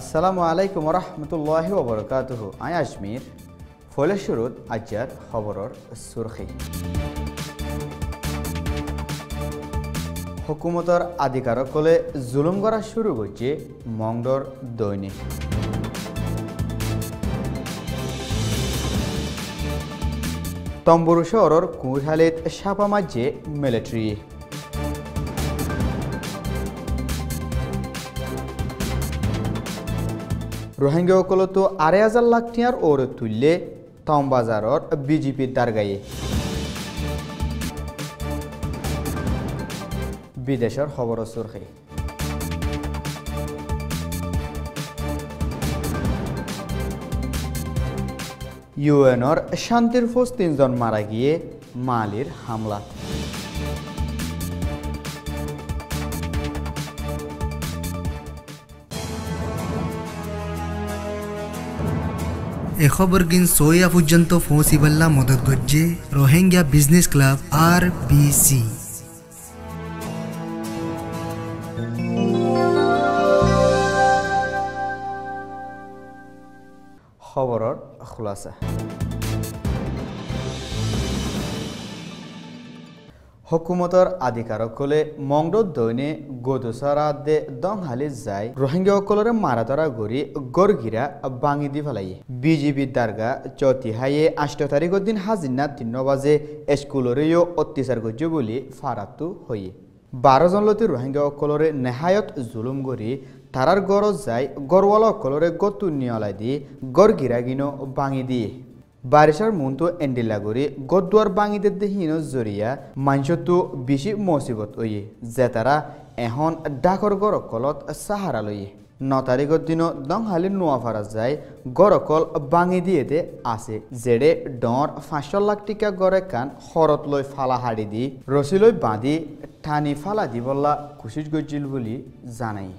আসসালামু আলাইকুম রহমতুল্লাহি ওবরকাতুহু। আই আজমির ফলে শুরুত আজ্জার খবরর সুরখি। হুকুমতর আধিকারকলে জুলুম করা শুরু করছে মংডর দৈনিক। তম্বুরু শহরের কুড়হালিত সাপা মাঝে মিলিটারি। রোহিঙ্গা তো 2,500 লাখ টিয়ার ওরে তুললে তমবাজারর বিজেপির দারগায়ে। বিদেশের খবর সুরখি। ইউএনর শান্তির ফৌজ 3 জন মারা গিয়ে মালির হামলা। এ খবর গিন সোয়া পর্যন্ত পৌঁছিবাল্লা মদত করছে রোহিঙ্গা বিজনেস ক্লাব RBC। খবরর খুলাসা। হুকুমতর আধিকারকলে মংডর দৈনে গদুসারাদে দংহালি যায় রোহিঙ্গাসকলরে মারাতরা গড়ি গড়গিরা বাঙি দি ফেলাই। বিজেপির দারগা চতিহাইয়ে 8 তারিখের দিন হাজিনা 3 বাজে স্কুলরেও অত্যাচার করছ বলে ফারাতু হয়ে 12 জন লতি রোহিঙ্গাসকলরে নেহায়ত জুলুম গড়ি তারার গরজ যায় গড়ওয়ালা সকলরে গতু নিয়লাই দি গড়গিরা গিনো বাঙি দিয়ে বারিশার মনতো এন্ডিলাগরি গদুয়ার বাঙিতে দেহীন জরিয়া মাংসতো বেশি মসিবত ওয়ে যে তারা এখন ডাকর গরকলত সাহারা লইয়ে 9 তারিখের দিন দংহালি নোয়াফারা যায় গরকল বাঙি দিয়েতে আছে জেডে ডর 500 লাখ টিকা গড়ে কান হরত লই ফালা হাড়ি দি রসি লই বাঁধি ঠানি ফালা দি বললা খুশিস গজিল বলি জানাই।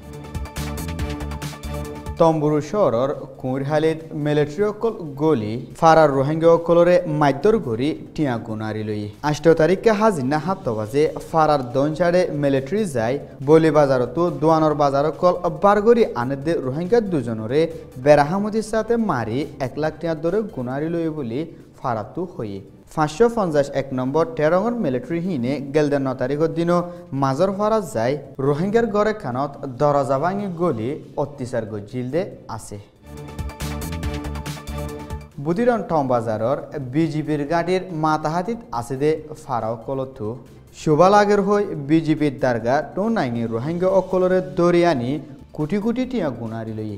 তম্বুরু শহরের কুড়হালিত মিলিটারি অকল গলি ফারার রোহিঙ্গা অকলরে মাধ্যর ঘড়ি টিয়া গুনারি লই 8 তারিখে হাজিনা 7 বাজে ফারার দনচাড়ে মিলিটারি যায় বলি বাজারতো দোয়ানর বাজার অকল বারগরি আনেদে রোহিঙ্গা দুজনরে বেরাহামতির সাথে মারি 1 লাখ টিয়া ধরে গুনারি লই বলি ফারাতু হয়ে 551 নম্বর টেরঙর মিলিটারি হিনে গেলদের 9 তারিখের দিন মাজর ফারা যায় রোহিঙ্গার গড়ে খানত দরজা ভাঙি গলি অত্যাচার গজিলদে আছে। বুদিরন টমবাজারর বিজেপির গাড়ির মাতাহাতিত আছে দে ফারাও কলথু শুভালাগের হই বিজেপির দারগা টো নাইনি রোহিঙ্গা অকলরে দরিয়ানি কোটি কোটি টিয়া গুনারি লই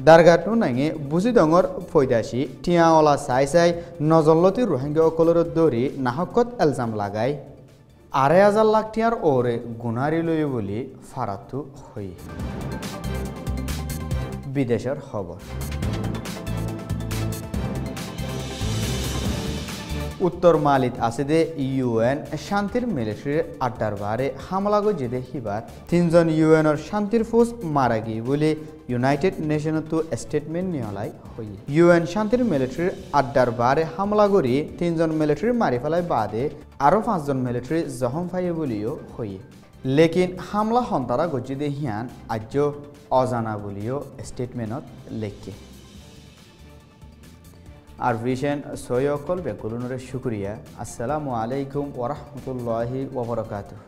দারগাটো নাঙে বুজি ডঙর ফৈদাসী টিয়াওয়ালা চাই চাই নজল্লতি রোহিঙ্গা অকলর দৌৰি নাহকত এলজাম লাগাই 2,500 লাখ টিয়ার ওরে গুনারি লই বলি ফারাতু হই। বিদেশের খবর। উত্তর মালিত আছে দে ইউএন শান্তির মিলিটারির আড্ডার বারে হামলা গজে হিবার 3 জন ইউএনর শান্তির ফৌজ মারা গিয়ে বলে ইউনাইটেড নেশনতো স্টেটমেন্ট নিয়লাই হই। ইউএন শান্তির মিলিটারির আড্ডার বারে হামলা করি 3 জন মিলিটারি মারি ফেলায় বাদে আরো 5 জন মিলিটারি জখম ফাইয়ে বলিও হই। লেকিন হামলা হন্তারা গজে দে হিয়ান আজ অজানা বলিও স্টেটমেন্টত লেখে। আর ভিশন সৈয়কল বেকুলুনরে শুক্রিয়া। আসসালামু আলাইকুম ওয়া রাহমাতুল্লাহি ওয়া বারাকাতুহু।